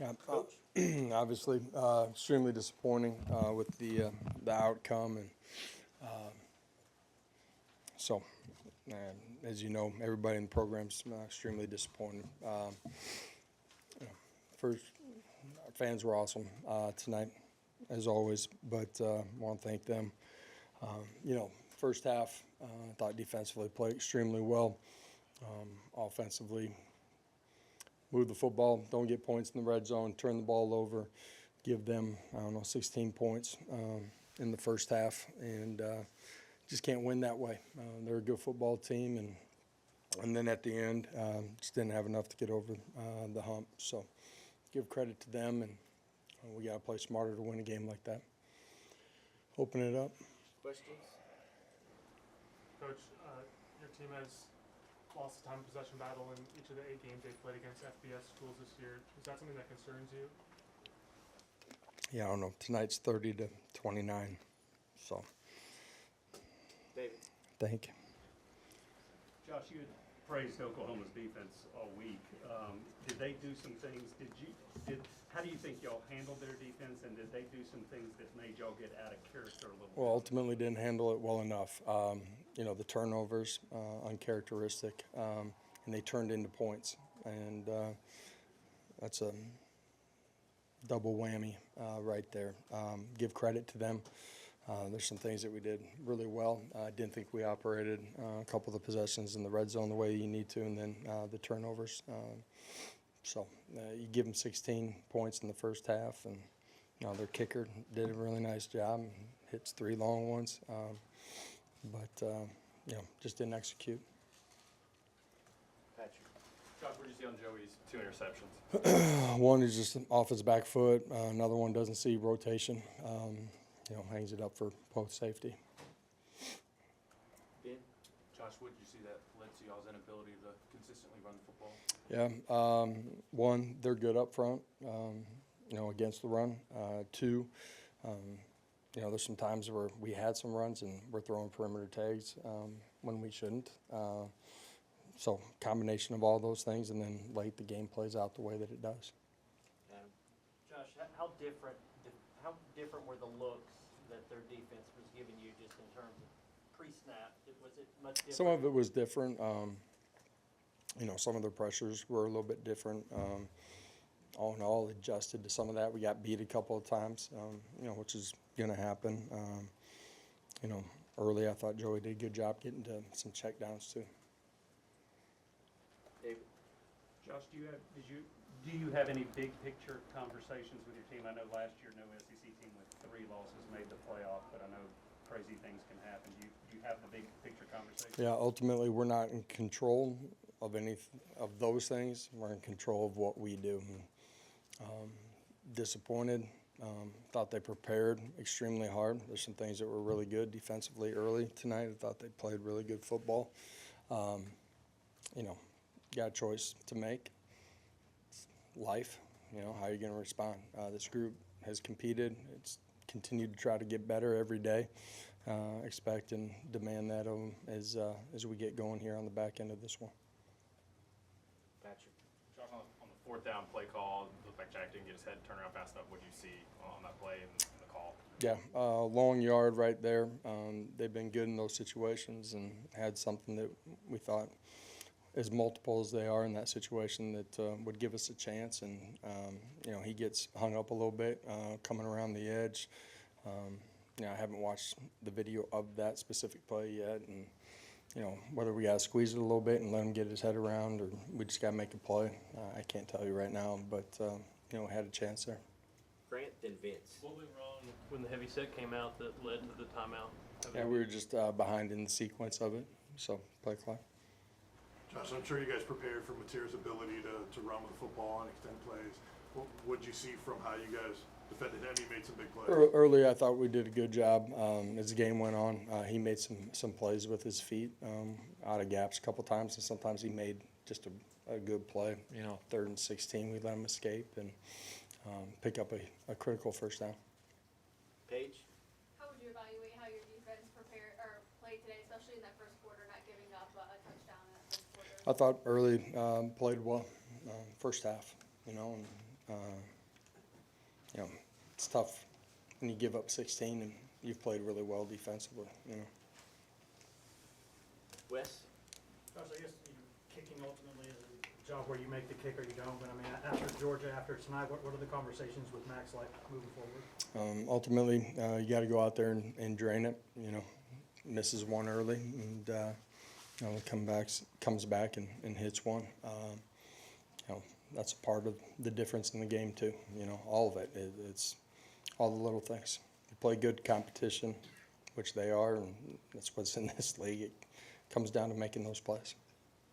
Yeah, obviously, extremely disappointing with the outcome, and so, as you know, everybody in the program's extremely disappointed. First, our fans were awesome tonight, as always, but I want to thank them. First half, I thought defensively played extremely well. Offensively, move the football, don't get points in the red zone, turn the ball over, give them, 16 points in the first half, and just can't win that way. They're a good football team, and then at the end, just didn't have enough to get over the hump. So give credit to them, and we got to play smarter to win a game like that. Open it up. Questions? Coach, your team has lost the time possession battle in each of the 8 games they've played against FBS schools this year. Is that something that concerns you? Yeah, I don't know. Tonight's 30-29, so David. thank you. Josh, you had praised Oklahoma's defense all week. Did they do some things? How do you think y'all handled their defense, and did they do some things that made y'all get out of character a little bit? Well, ultimately didn't handle it well enough. The turnovers, uncharacteristic, and they turned into points. And that's a double whammy right there. Give credit to them. There's some things that we did really well. I didn't think we operated a couple of the possessions in the red zone the way you need to, and then the turnovers. So you give them 16 points in the first half, and their kicker did a really nice job, hits 3 long ones, but just didn't execute. Patrick. Josh, what did you see on Joey's 2 interceptions? One is just off his back foot. Another one doesn't see rotation. Hangs it up for post safety. Ben. Josh, what did you see that led to y'all's inability to consistently run the football? Yeah, one, they're good up front, against the run. 2, there's some times where we had some runs and we're throwing perimeter tags when we shouldn't. So combination of all those things, and then late the game plays out the way that it does. Josh, how different were the looks that their defense was giving you just in terms of pre-snap? Was it much different? Some of it was different. Some of the pressures were a little bit different. All in all, adjusted to some of that. We got beat a couple of times, which is going to happen. Early I thought Joey did a good job getting to some checkdowns too. David. Josh, do you have any big picture conversations with your team? I know last year no SEC team with 3 losses made the playoff, but I know crazy things can happen. Do you have the big picture conversation? Yeah, ultimately we're not in control of any of those things. We're in control of what we do. Disappointed. Thought they prepared extremely hard. There's some things that were really good defensively early tonight. I thought they played really good football. Got a choice to make. Life, how are you going to respond? This group has competed. It's continued to try to get better every day. Expect and demand that of them as we get going here on the back end of this one. Patrick. Josh, on the 4th down play call, it looked like Jack didn't get his head turned around fast enough. What did you see on that play and the call? Yeah, long yard right there. They've been good in those situations and had something that we thought, as multiple as they are in that situation, that would give us a chance. And, he gets hung up a little bit coming around the edge. I haven't watched the video of that specific play yet. And, whether we got to squeeze it a little bit and let him get his head around, or we just got to make a play, I can't tell you right now. But, had a chance there. Grant, then Vince. What went wrong when the heavy set came out that led to the timeout? Yeah, we were just behind in the sequence of it. So, play clock. Josh, I'm sure you guys prepared for Mateer's ability to run with the football and extend plays. What did you see from how you guys defended him? He made some big plays. Early, I thought we did a good job. As the game went on, he made some plays with his feet out of gaps a couple times, and sometimes he made just a good play. 3rd and 16, we let him escape and pick up a critical first down. Paige. How would you evaluate how your defense played today, especially in that first quarter, not giving up a touchdown in that first quarter? I thought early played well, first half, and You know, it's tough when you give up 16 and you've played really well defensively. You know. Wes? Josh, I guess kicking ultimately is a job where you make the kick or you don't, but I mean, after Georgia, after tonight, what are the conversations with Max like moving forward? Ultimately, you got to go out there and drain it. You know, misses one early and you know, comes back and hits one. You know, that's a part of the difference in the game too. You know, all of it. It's all the little things. You play good competition, which they are, and that's what's in this league. It comes down to making those plays.